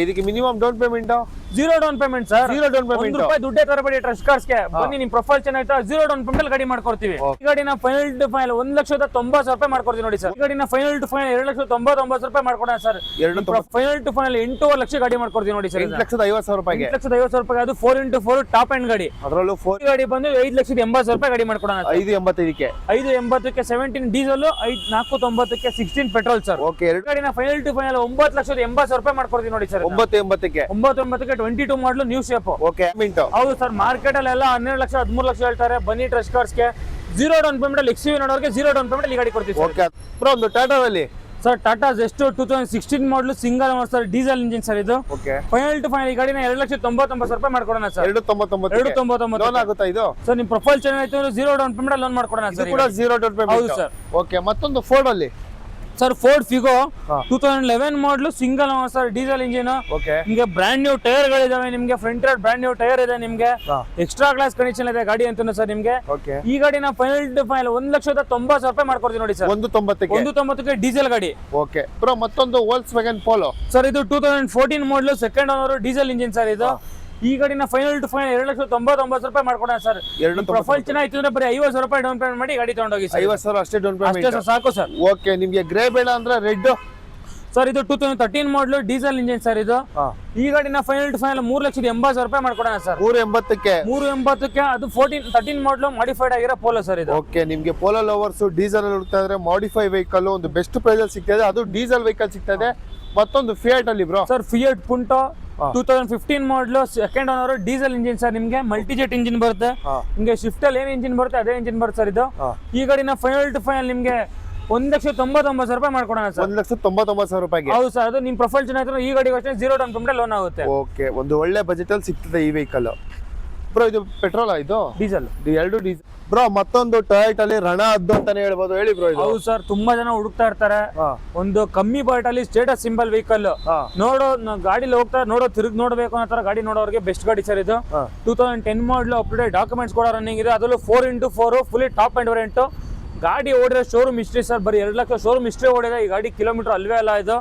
ಇದಕ್ಕೆ minimum down payment zero down payment sir. Zero down payment ₹1 ದುಡ್ಡೇ ತರಬೇಡಿ trust ಕಾರ್ಸ್ಗೆ ಬನ್ನಿ, ನಿಮ್ ಪ್ರೊಫೈಲ್ ಚೆನ್ನಾಯ್ತಾ ಜೀರೋ ಡೌನ್ ಪೇಮೆಂಟ್ ಗಾಡಿ ಮಾಡ್ಕೊಡ್ತೀವಿ. ಈ ಗಾಡಿನ ಫೈನಲ್ ಟು ಫೈನಲ್ ₹1,90,000 ಮಾಡ್ಕೊಡ್ತೀವಿ ನೋಡಿ ಸರ್. ಈ ಗಾಡಿನ ಫೈನಲ್ ಟು ಫೈನಲ್ ₹2,99,000 ಮಾಡ್ಕೊಡೋಣ sir. Final to final 8.5 lakh ಗಾಡಿ ಮಾಡ್ಕೊಡ್ತೀವಿ ನೋಡಿ ಸರ್. ₹8,50,000 ₹8,50,000 ಅದು 4x4 ಟಾಪ್ ಎಂಡ್ ಗಾಡಿ. ಅದರಲ್ಲೂ ಗಾಡಿ ಬಂದು ₹5,80,000 ಗಾಡಿ ಮಾಡ್ಕೊಡೋಣ. 580ಕ್ಕೆ 580ಕ್ಕೆ 17 ಡೀಸೆಲ್, 490ಕ್ಕೆ 16 ಪೆಟ್ರೋಲ್ ಸರ್. ಓಕೆ. ಗಾಡಿನ ಫೈನಲ್ ಟು ಫೈನಲ್ ₹9,80,000 ಮಾಡ್ಕೊಡ್ತೀವಿ ನೋಡಿ ಸರ್. 980ಕ್ಕೆ 22 ಮಾಡಲು ನ್ಯೂ ಶೇಪ್. ಓಕೆ. ಹೌದು ಸರ್, ಮಾರ್ಕೆಟ್ ಅಲ್ಲಿ ಎಲ್ಲ 12 ಲಕ್ಷ 13 ಲಕ್ಷ ಹೇಳ್ತಾರೆ. ಬನ್ನಿ ಟ್ರಸ್ಟ್ ಕಾರ್ಸ್ಗೆ ಜೀರೋ ಡೌನ್ ಪೇಮೆಂಟ್ ಅಲ್ಲಿ XUV ನೋಡೋರಿಗೆ ಜೀರೋ ಡೌನ್ ಪೇಮೆಂಟ್ ಈ ಗಾಡಿ ಕೊಡ್ತೀವಿ. ಓಕೆ ಬ್ರೋ, ಒಂದು ಟಾಟಾದಲ್ಲಿ ಸರ್ ಟಾಟಾ ಜೆಸ್ಟೋ 2016 ಮಾಡಲು single owner sir, diesel engine sir ಇದು. ಓಕೆ. ಫೈನಲ್ ಟು ಫೈನಲ್ ಈ ಗಾಡಿನ ₹2,99,000 ಮಾಡ್ಕೊಡೋಣ ಸರ್. 299 ಲೋನ್ ಆಗುತ್ತಾ ಇದು ಸರ್? ನಿಮ್ ಪ್ರೊಫೈಲ್ ಚೆನ್ನಾಗಿತ್ತು, ಜೀರೋ ಡೌನ್ ಪೇಮೆಂಟ್ ಲೋನ್ ಮಾಡ್ಕೊಡೋಣ ಸರ್. ಕೂಡ ಜೀರೋ ಡೌನ್ ಪೇಮೆಂಟ್. ಹೌದು ಸರ್. ಓಕೆ. ಮತ್ತೊಂದು ಫೋರ್ಡ್ ಅಲ್ಲಿ ಸರ್, ಫೋರ್ಡ್ ಫಿಗೋ 2011 ಮಾಡಲು single owner sir, diesel engine. Okay. ನಿಮಗೆ ಬ್ರಾಂಡ್ ನ್ಯೂ ಟೈರ್ ಗಳಿದಾವೆ. ನಿಮಗೆ front rate brand new tyre ಇದೆ. ನಿಮಗೆ ಎಕ್ಸ್ಟ್ರಾ ಕ್ಲಾಸ್ ಕಂಡೀಷನ್ ಇದೆ ಗಾಡಿ ಅಂತ ಸರ್. ನಿಮಗೆ ಓಕೆ. ಈ ಗಾಡಿನ ಫೈನಲ್ ಟು ಫೈನಲ್ ₹1,90,000 ಮಾಡ್ಕೊಡ್ತೀವಿ ನೋಡಿ ಸರ್. 190ಕ್ಕೆ ಡೀಸೆಲ್ ಗಾಡಿ. ಓಕೆ ಬ್ರೋ, ಮತ್ತೊಂದು Volkswagen Polo ಸರ್, ಇದು 2014 ಮಾಡಲು second owner, diesel engine sir ಇದು. ಈ ಗಾಡಿನ ಫೈನಲ್ ಟು ಫೈನಲ್ ₹2,99,000 ಮಾಡ್ಕೊಡೋಣ ಸರ್. ಪ್ರೊಫೈಲ್ ಚೆನ್ನಾಗಿತ್ತು ಅಂದ್ರೆ ಬರೀ ₹50,000 ಡೌನ್ ಪೇಮೆಂಟ್ ಮಾಡಿ ಗಾಡಿ ತಗೊಂಡೋಗಿ ಸರ್. 50,000 ಅಷ್ಟೇ ಡೌನ್ ಪೇಮೆಂಟ್ ಸಾಕು ಸರ್. ಓಕೆ. ನಿಮ್ಗೆ ಗ್ರೇ ಬೇಡ ಅಂದ್ರೆ ರೆಡ್ ಸರ್, ಇದು 2013 ಮಾಡಲು ಡೀಸೆಲ್ ಇಂಜಿನ್ ಸರ್ ಇದು. ಈ ಗಾಡಿನ ಫೈನಲ್ ಟು ಫೈನಲ್ ₹3,80,000 ಮಾಡ್ಕೊಡೋಣ ಸರ್. 380ಕ್ಕೆ ಅದು 13 ಮಾಡಲು ಮಾಡಿಫೈಡ್ ಆಗಿರೋ ಪೋಲೋ ಸರ್ ಇದು. ಓಕೆ. ನಿಮ್ಗೆ ಪೋಲೋ ಲವರ್ಸ್ ಡೀಸೆಲ್ ಅಲ್ಲಿ ಹುಡುಕ್ತಾ ಇದ್ರೆ ಮಾಡಿಫೈ ವೆಹಿಕಲ್ ಒಂದು ಬೆಸ್ಟ್ ಪ್ರೈಸ್ ಅಲ್ಲಿ ಸಿಗ್ತಾ ಇದೆ. ಅದು ಡೀಸೆಲ್ ವೆಹಿಕಲ್ ಸಿಗ್ತಾ ಇದೆ. ಮತ್ತೊಂದು ಫಿಯಟ್ ಅಲ್ಲಿ ಬ್ರೋ ಸರ್, ಫಿಯಟ್ ಪುಂಟೋ 2015 ಮಾಡಲು second owner, diesel engine sir. ನಿಮ್ಗೆ ಮಲ್ಟಿಜೆಟ್ ಇಂಜಿನ್ ಬರುತ್ತೆ. ನಿಮ್ಗೆ ಶಿಫ್ಟ್ ಅಲ್ಲಿ ಏನ್ ಇಂಜಿನ್ ಬರುತ್ತೆ ಅದೇ ಇಂಜಿನ್ ಬರುತ್ತೆ ಸರ್ ಇದು. ಈ ಗಾಡಿನ ಫೈನಲ್ ಟು ಫೈನಲ್ ನಿಮ್ಗೆ ₹1,99,000 ಮಾಡ್ಕೊಡೋಣ ಸರ್. ₹1,90,000. ಹೌದು ಸರ್. ಅದು ನಿಮ್ ಪ್ರೊಫೈಲ್ ಚೆನ್ನಾಗಿದ್ರೆ ಈ ಗಾಡಿಗೆ ಅಷ್ಟೇ ಜೀರೋ ಡೌನ್ ಪೇಮೆಂಟ್ ಲೋನ್ ಆಗುತ್ತೆ. ಓಕೆ. ಒಂದು ಒಳ್ಳೆ ಬಜೆಟ್ ಅಲ್ಲಿ ಸಿಗ್ತದೆ ಈ ವೆಹಿಕಲ್. ಬ್ರೋ, ಇದು ಪೆಟ್ರೋಲ್ ಇದು ಡೀಸೆಲ್? ಎರಡು ಡೀಸೆಲ್. ಬ್ರೋ, ಮತ್ತೊಂದು ಟೊಯೋಟ ಅಲ್ಲಿ ರಣ 10 ಅಂತಾನೆ ಹೇಳ್ಬೋದು. ಹೇಳಿ ಬ್ರೋ. ಹೌದು ಸರ್, ತುಂಬಾ ಜನ ಹುಡುಕ್ತಾ ಇರ್ತಾರೆ ಒಂದು ಕಮ್ಮಿ ಬಜೆಟ್ ಅಲ್ಲಿ ಸ್ಟೇಟಸ್ ಸಿಂಬಲ್ ವೆಹಿಕಲ್. ನೋಡೋ ಗಾಡಿಲಿ ಹೋಗ್ತಾ ನೋಡೋ ತಿರುಗಿ ನೋಡ್ಬೇಕು ಅನ್ನೋ ತರ ಗಾಡಿ ನೋಡೋರಿಗೆ ಬೆಸ್ಟ್ ಗಾಡಿ ಸರ್ ಇದು. 2010 ಮಾಡಲು ಅಪ್ ಟು ಡೇಟ್ ಡಾಕ್ಯುಮೆಂಟ್ಸ್ ಕೂಡ ರನ್ನಿಂಗ್ ಇದೆ. ಅದರಲ್ಲೂ 4x4 fully top and variant. ಗಾಡಿ ಓಡಿರೋ ಶೋರೂಮ್ ಹಿಸ್ಟ್ರಿ ಸರ್, ಬರೀ 2 ಲಕ್ಷ ಶೋರೂಮ್ ಹಿಸ್ಟ್ರಿ ಓಡಿದೆ. ಈ ಗಾಡಿ ಕಿಲೋಮೀಟರ್ ಅಲ್ವೇ ಅಲ್ಲ ಇದು.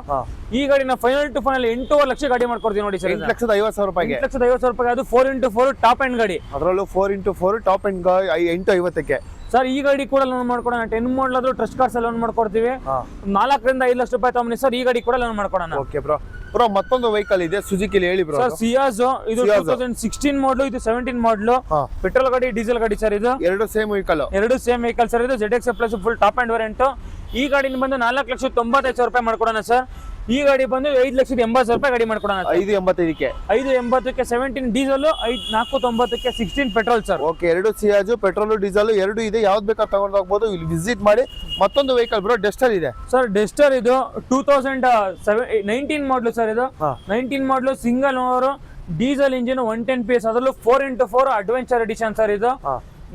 ಈ ಗಾಡಿನ ಫೈನಲ್ ಟು ಫೈನಲ್ 8.5 ಲಕ್ಷ ಗಾಡಿ ಮಾಡ್ಕೊಡ್ತೀವಿ ನೋಡಿ ಸರ್. ₹8,50,000. ₹8,50,000. ಅದು 4x4 ಟಾಪ್ ಅಂಡ್ ಗಾಡಿ. ಅದರಲ್ಲೂ 4x4 ಟಾಪ್ ಅಂಡ್ 850ಕ್ಕೆ ಸರ್. ಈ ಗಾಡಿ ಕೂಡ ಲೋನ್ ಮಾಡ್ಕೊಡೋಣ. 10 ಮಾಡಲ್ ಆದ್ರೂ ಟ್ರಸ್ಟ್ ಕಾರ್ಸ್ ಲೋನ್ ಮಾಡ್ಕೊಡ್ತೀವಿ. 4ರಿಂದ 5 ಲಕ್ಷ ರೂಪಾಯಿ ತಗೊಂಡಿ ಸರ್. ಈ ಗಾಡಿ ಕೂಡ ಲೋನ್ ಮಾಡ್ಕೊಡೋಣ. Okay bro. ಬ್ರೋ, ಮತ್ತೊಂದು ವೆಹಿಕಲ್ ಇದೆ ಸುಜುಕಿಲಿ, ಹೇಳಿ ಬ್ರೋ. ಸರ್, ಸಿಯಾಜೋ ಇದು 2016 ಮಾಡಲು, ಇದು 17 ಮಾಡಲು. ಪೆಟ್ರೋಲ್ ಗಾಡಿ, ಡೀಸೆಲ್ ಗಾಡಿ ಸರ್ ಇದು. ಎರಡು ಸೇಮ್ ವೆಹಿಕಲ್ ಸರ್ ಇದು. ZX plus full top and variant. ಈ ಗಾಡಿನ ಬಂದು ₹4,95,000 ಮಾಡ್ಕೊಡೋಣ ಸರ್. ಈ ಗಾಡಿ ಬಂದು ₹5,80,000 ಗಾಡಿ ಮಾಡ್ಕೊಡೋಣ. 580ಕ್ಕೆ 17 ಡೀಸೆಲ್, 490ಕ್ಕೆ 16 ಪೆಟ್ರೋಲ್ ಸರ್. ಓಕೆ. ಎರಡು ಸಿಯಾಜು ಪೆಟ್ರೋಲ್ ಡೀಸೆಲ್ ಎರಡು ಇದೆ. ಯಾವ್ದು ಬೇಕಾದ್ರೆ ತಗೊಂಡು ಹೋಗ್ಬೋದು. ಇಲ್ಲಿ ವಿಸಿಟ್ ಮಾಡಿ. ಮತ್ತೊಂದು ವೆಹಿಕಲ್ ಬ್ರೋ, ಡೆಸ್ಟರ್ ಇದೆ ಸರ್. ಡೆಸ್ಟರ್ ಇದು 2019 ಮಾಡಲು ಸರ್ ಇದು. 19 ಮಾಡಲು single owner, diesel engine, 110 PS. ಅದರಲ್ಲೂ 4x4 ಅಡ್ವೆಂಚರ್ ಎಡಿಷನ್ ಸರ್ ಇದು.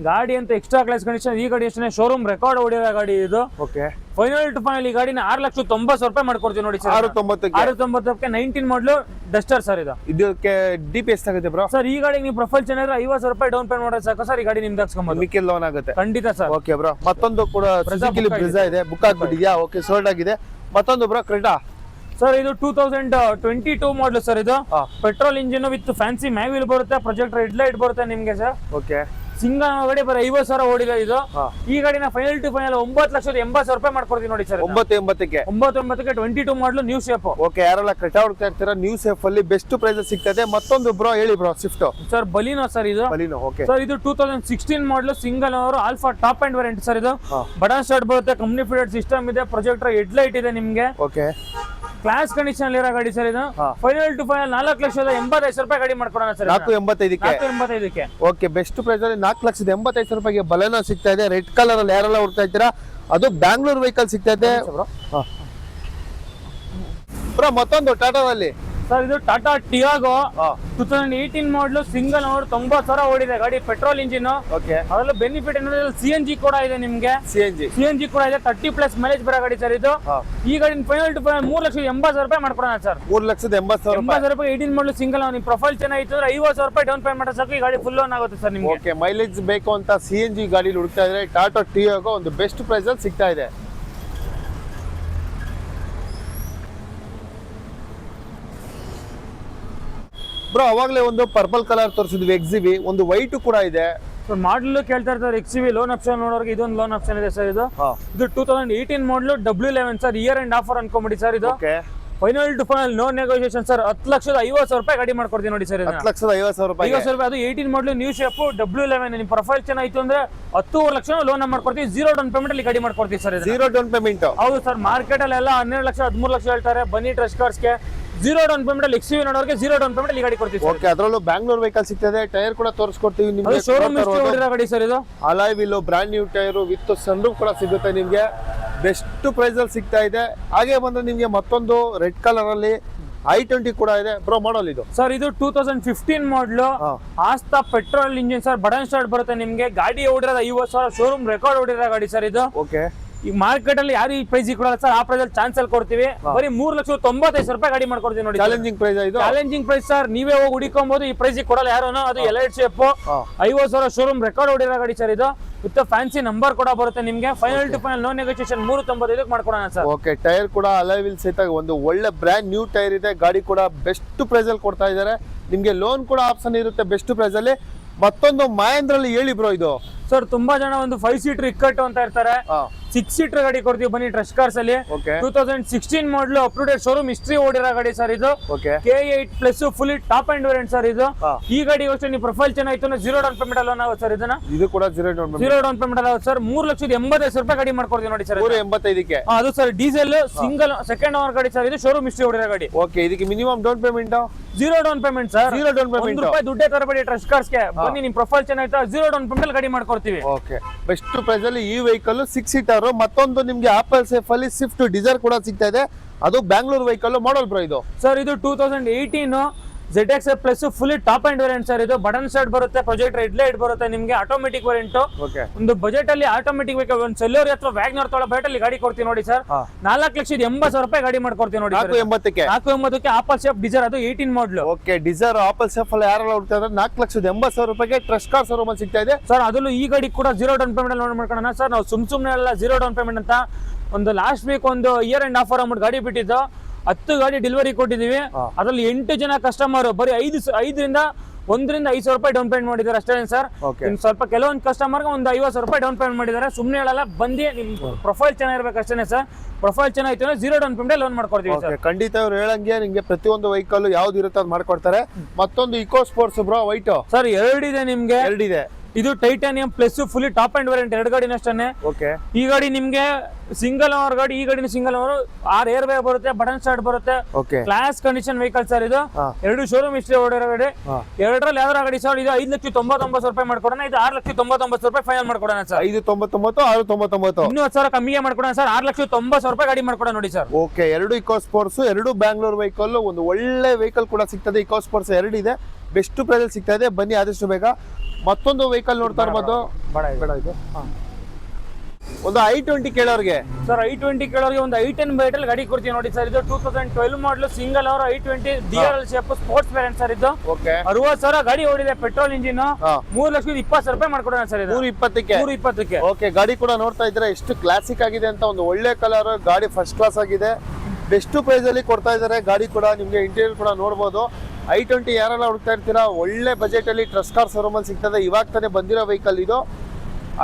ಗಾಡಿ ಅಂತ ಎಕ್ಸ್ಟ್ರಾ ಕ್ಲಾಸ್ ಕಂಡೀಷನ್. ಈ ಗಾಡಿ ಅಷ್ಟೇ ಶೋರೂಮ್ ರೆಕಾರ್ಡ್ ಹೊಡಿರೋ ಗಾಡಿ ಇದು. ಓಕೆ. ಫೈನಲ್ ಟು ಫೈನಲ್ ಈ ಗಾಡಿನ ₹6,90,000 ಮಾಡ್ಕೊಡ್ತೀವಿ ನೋಡಿ ಸರ್. 690ಕ್ಕೆ 19 ಮಾಡಲು ಡಸ್ಟರ್ ಸರ್ ಇದು. ಇದಕ್ಕೆ DPS ಆಗುತ್ತೆ ಬ್ರೋ. ಸರ್, ಈ ಗಾಡಿಗೆ ನೀವು ಪ್ರೊಫೈಲ್ ಚೆನ್ನಾಗಿದ್ರೆ ₹50,000 ಡೌನ್ ಪೇಮೆಂಟ್ ಮಾಡೋದು ಸಾಕು ಸರ್. ಈ ಗಾಡಿ ನಿಮ್ದು ಹಾಕ್ಸ್ಕೊಂಬೋದು. ಮಿಕ್ಕಿ ಲೋನ್ ಆಗುತ್ತೆ ಖಂಡಿತ ಸರ್. Okay bro. ಮತ್ತೊಂದು ಕೂಡ ಸುಜುಕಿಲಿ ಬ್ರಿಜಾ ಇದೆ, ಬುಕ್ ಆಗ್ಬಿಟ್ಟಿದ್ಯಾ? ಓಕೆ, ಸೋಲ್ಡ್ ಆಗಿದೆ. ಮತ್ತೊಂದು ಬ್ರೋ, ಕ್ರೆಟಾ ಸರ್. ಇದು 2022 ಮಾಡಲು ಸರ್ ಇದು. Petrol engine with fancy mag wheel ಬರುತ್ತೆ, ಪ್ರೊಜೆಕ್ಟರ್ ಹೆಡ್ ಲೈಟ್ ಬರುತ್ತೆ ನಿಮ್ಗೆ ಸರ್. ಓಕೆ. ಸಿಂಗಲ್ ಗಾಡಿ ಬರೀ 50,000 ಓಡಿದೆ ಇದು. ಈ ಗಾಡಿನ ಫೈನಲ್ ಟು ಫೈನಲ್ ₹9,80,000 ಮಾಡ್ಕೊಡ್ತೀವಿ ನೋಡಿ ಸರ್. 980ಕ್ಕೆ 22 ಮಾಡಲು ನ್ಯೂ ಶೇಪ್. ಓಕೆ. ಯಾರೆಲ್ಲ ಕ್ರೆಟಾ ಹುಡುಕ್ತಾ ಇರ್ತೀರಾ, ನ್ಯೂ ಶೇಪ್ ಅಲ್ಲಿ ಬೆಸ್ಟ್ ಪ್ರೈಸ್ ಸಿಗ್ತದೆ. ಮತ್ತೊಂದು ಬ್ರೋ, ಹೇಳಿ ಬ್ರೋ. ಸ್ವಿಫ್ಟ್ ಸರ್, ಬಲಿನೋ ಸರ್ ಇದು. ಓಕೆ ಸರ್, ಇದು 2016 ಮಾಡಲು single owner, alpha top and variant sir ಇದು. ಬಟನ್ ಸ್ಟಾರ್ಟ್ ಬರುತ್ತೆ, ಕಂಪ್ನಿ ಫಿಟೆಡ್ ಸಿಸ್ಟಮ್ ಇದೆ, ಪ್ರೊಜೆಕ್ಟರ್ ಹೆಡ್ ಲೈಟ್ ಇದೆ ನಿಮ್ಗೆ. ಓಕೆ. ಕ್ಲಾಸ್ ಕಂಡೀಷನ್ ಇರೋ ಗಾಡಿ ಸರ್ ಇದು. ಫೈನಲ್ ಟು ಫೈನಲ್ ₹4,85,000 ಗಾಡಿ ಮಾಡ್ಕೊಡೋಣ ಸರ್. 485ಕ್ಕೆ. ಓಕೆ. ಬೆಸ್ಟ್ ಪ್ರೈಸ್ ಅಲ್ಲಿ ₹4,85,000 ಬಲೆನೋ ಸಿಗ್ತಾ ಇದೆ. ರೆಡ್ ಕಲರ್ ಅಲ್ಲಿ ಯಾರೆಲ್ಲ ಹುಡುಕ್ತಾ ಇದ್ದೀರಾ, ಅದು ಬ್ಯಾಂಗ್ಳೂರ್ ವೆಹಿಕಲ್ ಸಿಗ್ತಾ ಇದೆ ಬ್ರೋ. ಮತ್ತೊಂದು ಟಾಟಾದಲ್ಲಿ ಸರ್, ಇದು ಟಾಟಾ ಟಿಯಾಗೋ 2018 ಮಾಡಲು ಸಿಂಗಲ್ ಓನರ್, 90,000 ಓಡಿದೆ ಗಾಡಿ. Petrol engine. ಓಕೆ. ಅದರಲ್ಲೂ ಬೆನಿಫಿಟ್ ಏನಂದ್ರೆ CNG ಕೂಡ ಇದೆ ನಿಮ್ಗೆ. CNG ಕೂಡ ಇದೆ. 30+ ಮೈಲೇಜ್ ಬರೋ ಗಾಡಿ ಸರ್ ಇದು. ಈ ಗಾಡಿ ಫೈನಲ್ ಟು ಫೈನಲ್ ₹3,80,000 ಮಾಡ್ಕೊಡೋಣ ಸರ್. ₹3,80,000. 18 ಮಾಡಲು ಸಿಂಗಲ್ ಓನರ್. ಪ್ರೊಫೈಲ್ ಚೆನ್ನಾಗಿತ್ತು ಅಂದ್ರೆ ₹50,000 ಡೌನ್ ಪೇಮೆಂಟ್ ಸಾಕು. ಈ ಗಾಡಿ ಫುಲ್ ಲೋನ್ ಆಗುತ್ತೆ ಸರ್ ನಿಮ್ಗೆ. ಓಕೆ. ಮೈಲೇಜ್ ಬೇಕು ಅಂತ CNG ಗಾಡಿ ಹುಡುಕ್ತಾ ಇದ್ರೆ ಟಾಟಾ ಟಿಯಾಗೋ ಒಂದು ಬೆಸ್ಟ್ ಪ್ರೈಸ್ ಅಲ್ಲಿ ಸಿಗ್ತಾ ಇದೆ. ಬ್ರೋ ಅವಾಗಲೇ ಒಂದು ಪರ್ಪಲ್ ಕಲರ್ ತೋರಿಸಿದ್ವಿ ಎಕ್ಸಿವಿ, ಒಂದು ವೈಟ್ ಕೂಡ ಇದೆ. ಮಾಡಲ್ ಕೇಳ್ತಾ ಇರ್ತಾರೆ XUV ಲೋನ್ ಆಪ್ಷನ್ ನೋಡೋರಿಗೆ ಇದೊಂದು ಲೋನ್ ಆಪ್ಷನ್ ಇದೆ ಸರ್. ಇದು 2018 model W11 sir, year and offer ಅನ್ಕೊಂಬಿಡಿ ಸರ್. ಇದು final to final no negotiation sir. 10,50,000 ರೂಪಾಯಿ ಗಾಡಿ ಮಾಡ್ಕೊಡ್ತೀನಿ ನೋಡಿ ಸರ್. 10,50,000 ರೂಪಾಯಿ. ಅದು 18 ಮಾಡಲು ನ್ಯೂ ಶೇಪ್ W11. ನಿಮ್ ಪ್ರೊಫೈಲ್ ಚೆನ್ನಾಗಿತ್ತು ಅಂದ್ರೆ 10 ಲಕ್ಷ ಲೋನ್ ಮಾಡ್ಕೊಡ್ತೀವಿ. 0 ಡೌನ್ ಪೇಮೆಂಟ್ ಅಲ್ಲಿ ಗಾಡಿ ಮಾಡ್ಕೊಡ್ತೀವಿ ಸರ್. 0 down payment. ಹೌದು ಸರ್, ಮಾರ್ಕೆಟ್ ಅಲ್ಲಿ ಎಲ್ಲ 12 ಲಕ್ಷ 13 ಲಕ್ಷ ಹೇಳ್ತಾರೆ. ಬನ್ನಿ ಟ್ರಸ್ಟ್ ಕಾರ್ಸ್ಗೆ 0 ಡೌನ್ ಪೇಮೆಂಟ್ ಅಲ್ಲಿ XUV ನೋಡೋರಿಗೆ 0 ಡೌನ್ ಪೇಮೆಂಟ್ ಅಲ್ಲಿ ಗಾಡಿ ಕೊಡ್ತೀವಿ. ಓಕೆ, ಅದರಲ್ಲೂ ಬ್ಯಾಂಗ್ಳೂರ್ ವೆಹಿಕಲ್ ಸಿಗ್ತದೆ. ಟೈರ್ ಕೂಡ ತೋರಿಸ್ಕೊಡ್ತೀವಿ ನಿಮಗೆ. ಶೋರೂಮ್ ಹೊಡಿರೋ ಗಾಡಿ ಸರ್. ಇದು alloy wheel, brand new tyre with sunroof ಕೂಡ ಸಿಗುತ್ತೆ ನಿಮಗೆ. ಬೆಸ್ಟ್ ಪ್ರೈಸ್ ಅಲ್ಲಿ ಸಿಗ್ತಾ ಇದೆ. ಹಾಗೆ ಬಂದ್ರೆ ನಿಮಗೆ ಮತ್ತೊಂದು ರೆಡ್ ಕಲರ್ ಅಲ್ಲಿ i20 ಕೂಡ ಇದೆ. ಬ್ರೋ ಮಾಡಲ್ ಇದು ಸರ್. ಇದು 2015 ಮಾಡಲು ಆಸ್ತಾ petrol engine sir. Button start ಬರುತ್ತೆ ನಿಮ್ಗೆ. ಗಾಡಿ ಓಡಿರೋದು 50,000, ಶೋರೂಮ್ ರೆಕಾರ್ಡ್ ಓಡಿರೋ ಗಾಡಿ ಸರ್ ಇದು. ಓಕೆ, ಈ ಮಾರ್ಕೆಟ್ ಅಲ್ಲಿ ಯಾರು ಈ ಪ್ರೈಸ್ ಕೊಡಲ್ಲ ಸರ್. ಆ ಪ್ರೈಸ್ ಅಲ್ಲಿ ಚಾನ್ಸ್ ಅಲ್ಲಿ ಕೊಡ್ತೀವಿ. ಬರೀ 3,95,000 ರೂಪಾಯಿ ಗಾಡಿ ಮಾಡ್ಕೊಡ್ತೀವಿ ನೋಡಿ. ಚಾಲೆಂಜಿಂಗ್ ಪ್ರೈಸ್ ಇದು. Challenging price sir. ನೀವೇ ಹೋಗಿ ಹುಡುಕೊಂಬಹುದು. ಈ ಪ್ರೈಸ್ ಕೊಡಲ್ಲ ಯಾರು. ಅದು ಎಲೈಟ್ ಶೇಪ್ 50,000, ಶೋರೂಮ್ ರೆಕಾರ್ಡ್ ಓಡಿರೋ ಗಾಡಿ ಸರ್ ಇದು. ವಿತ್ ಫ್ಯಾನ್ಸಿ ನಂಬರ್ ಕೂಡ ಬರುತ್ತೆ ನಿಮ್ಗೆ. Final to final no negotiation 395 ಮಾಡ್ಕೊಡೋಣ ಸರ್. ಓಕೆ, ಟೈರ್ ಕೂಡ ಅಲಾಯ್ ವೀಲ್ ಸಹಿತ ಒಂದು ಒಳ್ಳೆ ಬ್ರ್ಯಾಂಡ್ ನ್ಯೂ ಟೈರ್ ಇದೆ. ಗಾಡಿ ಕೂಡ ಬೆಸ್ಟ್ ಪ್ರೈಸ್ ಅಲ್ಲಿ ಕೊಡ್ತಾ ಇದ್ದಾರೆ ನಿಮ್ಗೆ. ಲೋನ್ ಕೂಡ ಆಪ್ಷನ್ ಇರುತ್ತೆ ಬೆಸ್ಟ್ ಪ್ರೈಸ್ ಅಲ್ಲಿ. ಮತ್ತೊಂದು ಮಹೇಂದ್ರಲ್ಲಿ ಹೇಳಿ ಬ್ರೋ ಇದು ಸರ್. ತುಂಬಾ ಜನ ಒಂದು 5 ಸೀಟರ್ ಇಕ್ಕಟ್ಟು ಅಂತ ಇರ್ತಾರೆ. 6 ಸೀಟರ್ ಗಾಡಿ ಕೊಡ್ತೀವಿ ಬನ್ನಿ ಟ್ರಸ್ಟ್ ಕಾರ್ಸ್ ಅಲ್ಲಿ. 2016 ಮಾಡಲು ಅಪ್ಡೇಟ್ ಶೋರೂಮ್ ಹಿಸ್ಟ್ರಿ ಓಡಿರೋ ಗಾಡಿ ಸರ್ ಇದು. K8 plus fully top and variant sir ಇದು. ಈ ಗಾಡಿ ಅಷ್ಟೇ ನೀವು ಪ್ರೊಫೈಲ್ ಚೆನ್ನಾಗಿತ್ತು ಅಂದ್ರೆ 0 ಡೌನ್ ಪೇಮೆಂಟ್ ಲೋನ್ ಆಗುತ್ತೆ ಸರ್. ಇದನ್ನ ಇದು ಕೂಡ 0 ಡೌನ್ ಪೇಮೆಂಟ್ ಆಗುತ್ತೆ ಸರ್. 3,85,000 ರೂಪಾಯಿ ಗಾಡಿ ಮಾಡ್ಕೊಡ್ತೀವಿ ನೋಡಿ ಸರ್. 385ಕ್ಕೆ. ಅದು sir diesel single second owner ಗಾಡಿ ಸರ್ ಇದು. ಶೋರೂಮ್ ಹಿಸ್ಟ್ರಿ ಓಡಿರೋ ಗಾಡಿ. ಓಕೆ, ಇದಕ್ಕೆ minimum down payment 0 down payment sir. 0 down payment. ₹1 ದುಡ್ಡೇ ತರಬೇಡಿ ಟ್ರಸ್ಟ್ ಕಾರ್ಸ್ಗೆ. ಬನ್ನಿ ನಿಮ್ ಪ್ರೊಫೈಲ್ ಚೆನ್ನಾಗಿತ್ತು 0 ಡೌನ್ ಪೇಮೆಂಟ್ ಗಾಡಿ ಮಾಡ್ಕೊಡ್ತೀವಿ. ಓಕೆ, ಬೆಸ್ಟ್ ಪ್ರೈಸ್ ಅಲ್ಲಿ ಈ ವೆಹಿಕಲ್ 6 ಸೀಟರ್. ಮತ್ತೊಂದು ನಿಮ್ಗೆ ಆಪಲ್ ಸೇಫ್ ಅಲ್ಲಿ ಸ್ವಿಫ್ಟ್ ಡಿಸೈರ್ ಕೂಡ ಸಿಗ್ತಾ ಇದೆ. ಅದು ಬ್ಯಾಂಗ್ಳೂರ್ ವೆಹಿಕಲ್ ಮಾಡಲ್ ಬ್ರೋ ಇದು ಸರ್. ಇದು 2018 ZX plus fully top and variant sir ಇದು. ಬಟನ್ ಸ್ಟಾರ್ಟ್ ಬರುತ್ತೆ, ಪ್ರೊಜೆಕ್ಟರ್ ಹೆಡ್ ಲೈಟ್ ಬರುತ್ತೆ ನಿಮ್ಗೆ. Automatic variant. ಒಂದು ಬಜೆಟ್ ಅಲ್ಲಿ ಆಟೋಮೆಟಿಕ್ ವೆಹಿಕಲ್ ಒಂದು ಸೆಲ್ಲೋರಿ ಅಥವಾ ವ್ಯಾಗ್ನರ್ ತೊಗೊಳ್ಳೋ ಬಜೆಟ್ ಅಲ್ಲಿ ಗಾಡಿ ಕೊಡ್ತೀವಿ ನೋಡಿ ಸರ್. 4,80,000 ರೂಪಾಯಿ ಗಾಡಿ ಮಾಡ್ಕೊಡ್ತೀವಿ ನೋಡಿ. 4,80,000 ಆಪಲ್ ಸೇಫ್ ಡಿಸೈರ್. ಅದು 18 ಮಾಡಲು. ಓಕೆ, ಡಿಸೈರ್ ಆಪಲ್ ಸೇಫ್ ಅಲ್ಲಿ ಯಾರೆಲ್ಲ ಹುಡುಕ್ತಾ ಇದ್ದಾರೆ 4,80,000 ರೂಪಾಯಿಗೆ ಟ್ರಸ್ಟ್ ಕಾರ್ ಶೋರೂಮ್ ಅಲ್ಲಿ ಸಿಗ್ತಾ ಇದೆ ಸರ್. ಅದಲ್ಲೂ ಈ ಗಾಡಿ ಕೂಡ 0 ಡೌನ್ ಪೇಮೆಂಟ್ ಲೋನ್ ಮಾಡ್ಕೊಳ್ಳೋಣ ಸರ್. ನಾವು ಸುಮ್ನೆ ಎಲ್ಲ 0 ಡೌನ್ ಪೇಮೆಂಟ್ ಅಂತ ಒಂದು ಲಾಸ್ಟ್ ವೀಕ್ ಒಂದು ಇಯರ್ ಅಂಡ್ ಆಫರ್ ಅಮೌಂಟ್ ಗಾಡಿ ಬಿಟ್ಟಿದ್ದು 10 ಗಾಡಿ ಡೆಲಿವರಿ ಕೊಟ್ಟಿದೀವಿ. ಅದ್ರಲ್ಲಿ 8 ಜನ ಕಸ್ಟಮರ್ ಬರೀ 1,000 ರೂಪಾಯಿ ಡೌನ್ ಪೇಮೆಂಟ್ ಮಾಡಿದ್ದಾರೆ ಅಷ್ಟೇ ಸರ್. ಸ್ವಲ್ಪ ಕೆಲವೊಂದು ಕಸ್ಟಮರ್ಗೆ ಒಂದು 50,000 ರೂಪಾಯಿ ಡೌನ್ ಪೇಮೆಂಟ್ ಮಾಡಿದ್ದಾರೆ. ಸುಮ್ಮನೆ ಹೇಳಲ್ಲ, ಬಂದು ನಿಮ್ ಪ್ರೊಫೈಲ್ ಚೆನ್ನಾಗಿರ್ಬೇಕು ಅಷ್ಟೇ ಸರ್. ಪ್ರೊಫೈಲ್ ಚೆನ್ನಾಗಿತ್ತು ಅಂದ್ರೆ 0 ಡೌನ್ ಪೇಮೆಂಟ್ ಲೋನ್ ಮಾಡ್ಕೊಡ್ತೀವಿ ಸರ್. ಖಂಡಿತ ಅವ್ರು ಹೇಳಂಗೆ ನಿಮ್ಗೆ ಪ್ರತಿಯೊಂದು ವೆಹಿಕಲ್ ಯಾವ್ದು ಇರುತ್ತೆ ಅದು ಮಾಡ್ಕೊಡ್ತಾರೆ. ಮತ್ತೊಂದು Eco Sports bro white sir 2 ಇದೆ ನಿಮ್ಗೆ. 2 ಇದೆ. ಇದು titanium plus fully top and variant 2 ಗಾಡಿನ ಅಷ್ಟೇ. ಈ ಗಾಡಿ ನಿಮ್ಗೆ ಸಿಂಗಲ್ ಓನರ್ ಗಾಡಿ. ಈ ಗಾಡಿನ ಸಿಂಗಲ್ ಓನರ್ 6 ಏರ್ ಬ್ಯಾಗ್ ಬರುತ್ತೆ, ಬಟನ್ ಸ್ಟಾರ್ಟ್ ಬರುತ್ತೆ. ಕ್ಲಾಸ್ ಕಂಡೀಷನ್ ವೆಹಿಕಲ್ ಸರ್ ಇದು. 2 ಶೋರೂಮ್ ಹಿಸ್ಟ್ರಿ ಓಡಿರೋ ಗಾಡಿ. 2ರಲ್ಲಿ ಯಾವ್ದಾರ ಗಾಡಿ ಸರ್ ಇದು 5,99,000 ರೂಪಾಯಿ ಮಾಡ್ಕೊಡೋಣ. ಇದು 6,99,000 ರೂಪಾಯಿ ಫೈನಲ್ ಮಾಡ್ಕೊಡೋಣ ಸರ್. 5,99,000 6,99,000 ಇನ್ನೂ 10,000 ಕಮ್ಮಿಗೆ ಮಾಡ್ಕೊಡೋಣ ಸರ್. 6,90,000 ರೂಪಾಯಿ ಗಾಡಿ ಮಾಡ್ಕೊಡೋಣ ನೋಡಿ sir. Okay, 2 Eco Sports, 2 Bangalore vehicle. ಒಂದು ಒಳ್ಳೆ ವೆಹಿಕಲ್ ಕೂಡ ಸಿಗ್ತದೆ. ಇಕೋ ಸ್ಪೋರ್ಟ್ಸ್ 2 ಇದೆ, ಬೆಸ್ಟ್ ಪ್ರೈಸ್ ಅಲ್ಲಿ ಸಿಗ್ತಾ ಇದೆ. ಬನ್ನಿ ಆದಷ್ಟು ಬೇಗ. ಮತ್ತೊಂದು ವೆಹಿಕಲ್ ನೋಡ್ತಾ ಇರ್ಬೋದು. ಒಂದು i20 ಕೇಳೋರ್ಗೆ ಸರ್. i20 ಕೇಳೋರ್ಗೆ ಒಂದು i10 ಬೈಟ್ ಅಲ್ಲಿ ಗಾಡಿ ಕೊಡ್ತೀವಿ ನೋಡಿ ಸರ್. ಇದು 2012 ಮಾಡಲು single owner i20 DRL shape sports variant sir ಇದು. 60,000 ಗಾಡಿ ಓಡಿದೆ, ಪೆಟ್ರೋಲ್ ಇಂಜಿನ್. 3,20,000 ರೂಪಾಯಿ ಮಾಡ್ಕೊಡೋಣ ಸರ್. 320ಕ್ಕೆ. ಓಕೆ, ಗಾಡಿ ಕೂಡ ನೋಡ್ತಾ ಇದ್ರೆ ಎಷ್ಟು ಕ್ಲಾಸಿಕ್ ಆಗಿದೆ ಅಂತ. ಒಂದು ಒಳ್ಳೆ ಕಲರ್ ಗಾಡಿ, ಫಸ್ಟ್ ಕ್ಲಾಸ್ ಆಗಿದೆ. ಬೆಸ್ಟ್ ಪ್ರೈಸ್ ಅಲ್ಲಿ ಕೊಡ್ತಾ ಇದ್ದಾರೆ ಗಾಡಿ ಕೂಡ. ನಿಮ್ಗೆ ಇಂಟೀರಿಯರ್ ಕೂಡ ನೋಡ್ಬೋದು. i20 ಯಾರೆಲ್ಲ ಹುಡುಕ್ತಾ ಇರ್ತೀರಾ ಒಳ್ಳೆ ಬಜೆಟ್ ಅಲ್ಲಿ ಟ್ರಸ್ಟ್ ಕಾರ್ ಶೋರೂಮ್ ಅಲ್ಲಿ ಸಿಗ್ತದೆ. ಇವಾಗ ತಾನೇ ಬಂದಿರೋ ವೆಹಿಕಲ್ ಇದು.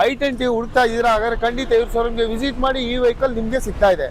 i20 ಹುಡುಕ್ತಾ ಇದ್ದೀರಾ ಹಾಗಾದ್ರೆ ಖಂಡಿತ ಇವ್ರ ಶೋರೂಮ್ಗೆ ವಿಸಿಟ್ ಮಾಡಿ. ಈ ವೆಹಿಕಲ್ ನಿಮ್ಗೆ ಸಿಗ್ತಾ ಇದೆ.